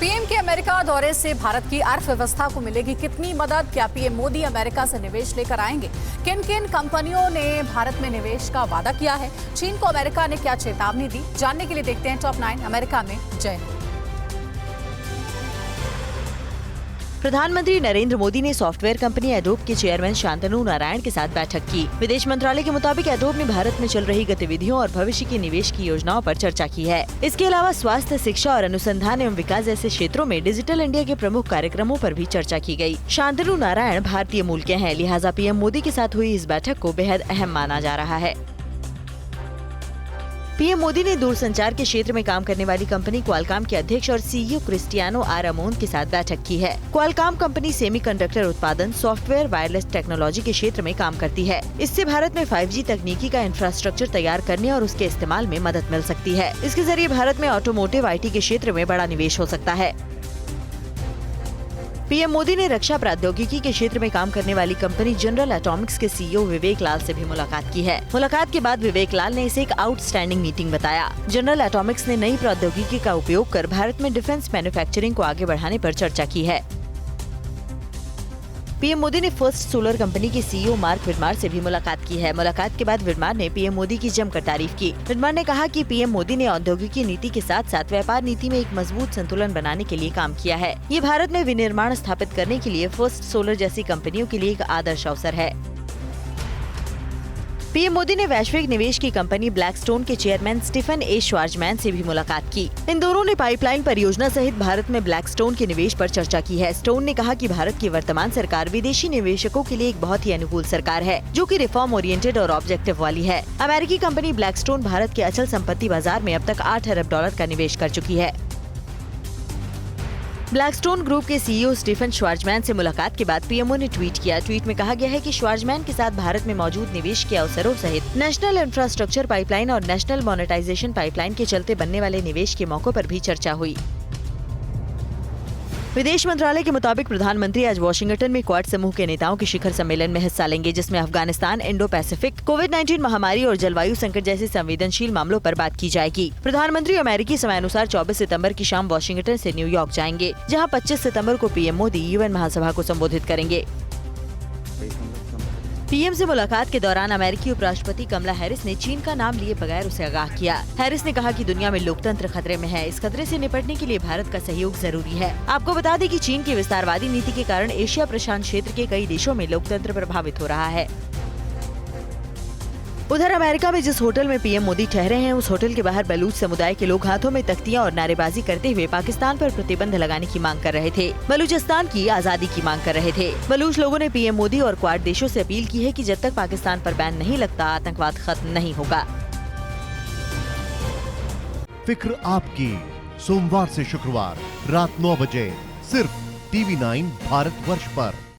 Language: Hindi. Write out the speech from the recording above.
पीएम के अमेरिका दौरे से भारत की अर्थव्यवस्था को मिलेगी कितनी मदद? क्या पीएम मोदी अमेरिका से निवेश लेकर आएंगे? किन किन कंपनियों ने भारत में निवेश का वादा किया है? चीन को अमेरिका ने क्या चेतावनी दी? जानने के लिए देखते हैं टॉप 9 अमेरिका में जय हो। प्रधानमंत्री नरेंद्र मोदी ने सॉफ्टवेयर कंपनी एडोब के चेयरमैन शांतनु नारायण के साथ बैठक की। विदेश मंत्रालय के मुताबिक एडोब ने भारत में चल रही गतिविधियों और भविष्य की निवेश की योजनाओं पर चर्चा की है। इसके अलावा स्वास्थ्य, शिक्षा और अनुसंधान एवं विकास जैसे क्षेत्रों में डिजिटल इंडिया के प्रमुख कार्यक्रमों पर भी चर्चा की गई। शांतनु नारायण भारतीय मूल के हैं, लिहाजा पीएम मोदी के साथ हुई इस बैठक को बेहद अहम माना जा रहा है। पीएम मोदी ने दूरसंचार के क्षेत्र में काम करने वाली कंपनी क्वालकॉम के अध्यक्ष और सीईओ क्रिस्टियानो आर अमोन के साथ बैठक की है। क्वालकॉम कंपनी सेमीकंडक्टर उत्पादन, सॉफ्टवेयर, वायरलेस टेक्नोलॉजी के क्षेत्र में काम करती है। इससे भारत में 5G तकनीकी का इंफ्रास्ट्रक्चर तैयार करने और उसके इस्तेमाल में मदद मिल सकती है। इसके जरिए भारत में ऑटोमोटिव IT के क्षेत्र में बड़ा निवेश हो सकता है। पीएम मोदी ने रक्षा प्रौद्योगिकी के क्षेत्र में काम करने वाली कंपनी जनरल एटॉमिक्स के सीईओ विवेक लाल से भी मुलाकात की है। मुलाकात के बाद विवेक लाल ने इसे एक आउटस्टैंडिंग मीटिंग बताया। जनरल एटॉमिक्स ने नई प्रौद्योगिकी का उपयोग कर भारत में डिफेंस मैन्युफैक्चरिंग को आगे बढ़ाने पर चर्चा की है। पीएम मोदी ने फर्स्ट सोलर कंपनी के सीईओ मार्क विडमार से भी मुलाकात की है। मुलाकात के बाद विडमार ने पीएम मोदी की जमकर तारीफ की। विडमार ने कहा कि पीएम मोदी ने औद्योगिकी नीति के साथ साथ व्यापार नीति में एक मजबूत संतुलन बनाने के लिए काम किया है। ये भारत में विनिर्माण स्थापित करने के लिए फर्स्ट सोलर जैसी कंपनियों के लिए एक आदर्श अवसर है। पीएम मोदी ने वैश्विक निवेश की कंपनी ब्लैकस्टोन के चेयरमैन स्टीफन ए श्वार्जमैन से भी मुलाकात की। इन दोनों ने पाइपलाइन परियोजना सहित भारत में ब्लैकस्टोन के निवेश पर चर्चा की है। स्टोन ने कहा कि भारत की वर्तमान सरकार विदेशी निवेशकों के लिए एक बहुत ही अनुकूल सरकार है, जो कि रिफॉर्म ओरिएंटेड और ऑब्जेक्टिव वाली है। अमेरिकी कंपनी ब्लैकस्टोन भारत के अचल संपत्ति बाजार में अब तक $8 अरब का निवेश कर चुकी है। ब्लैकस्टोन ग्रुप के सीईओ स्टीफन श्वार्जमैन से मुलाकात के बाद पीएमओ ने ट्वीट किया। ट्वीट में कहा गया है कि श्वार्जमैन के साथ भारत में मौजूद निवेश के अवसरों सहित नेशनल इंफ्रास्ट्रक्चर पाइपलाइन और नेशनल मोनेटाइजेशन पाइपलाइन के चलते बनने वाले निवेश के मौकों पर भी चर्चा हुई। विदेश मंत्रालय के मुताबिक प्रधानमंत्री आज वॉशिंगटन में क्वाड समूह के नेताओं के शिखर सम्मेलन में हिस्सा लेंगे, जिसमें अफगानिस्तान, इंडो पैसिफिक, कोविड-19 महामारी और जलवायु संकट जैसे संवेदनशील मामलों पर बात की जाएगी। प्रधानमंत्री अमेरिकी समय अनुसार 24 सितंबर की शाम वॉशिंगटन से न्यूयॉर्क जाएंगे, जहां 25 सितंबर को पीएम मोदी UN महासभा को संबोधित करेंगे। पीएम से मुलाकात के दौरान अमेरिकी उपराष्ट्रपति कमला हैरिस ने चीन का नाम लिए बगैर उसे आगाह किया। हैरिस ने कहा कि दुनिया में लोकतंत्र खतरे में है। इस खतरे से निपटने के लिए भारत का सहयोग जरूरी है। आपको बता दें कि चीन की विस्तारवादी नीति के कारण एशिया प्रशांत क्षेत्र के कई देशों में लोकतंत्र प्रभावित हो रहा है। उधर अमेरिका में जिस होटल में पीएम मोदी ठहरे हैं, उस होटल के बाहर बलूच समुदाय के लोग हाथों में तख्तियां और नारेबाजी करते हुए पाकिस्तान पर प्रतिबंध लगाने की मांग कर रहे थे। बलूचिस्तान की आजादी की मांग कर रहे थे। बलूच लोगों ने पीएम मोदी और क्वाड देशों से अपील की है कि जब तक पाकिस्तान पर बैन नहीं लगता, आतंकवाद खत्म नहीं होगा। फिक्र आपकी, सोमवार से शुक्रवार रात 9 बजे सिर्फ TV9 भारतवर्ष पर।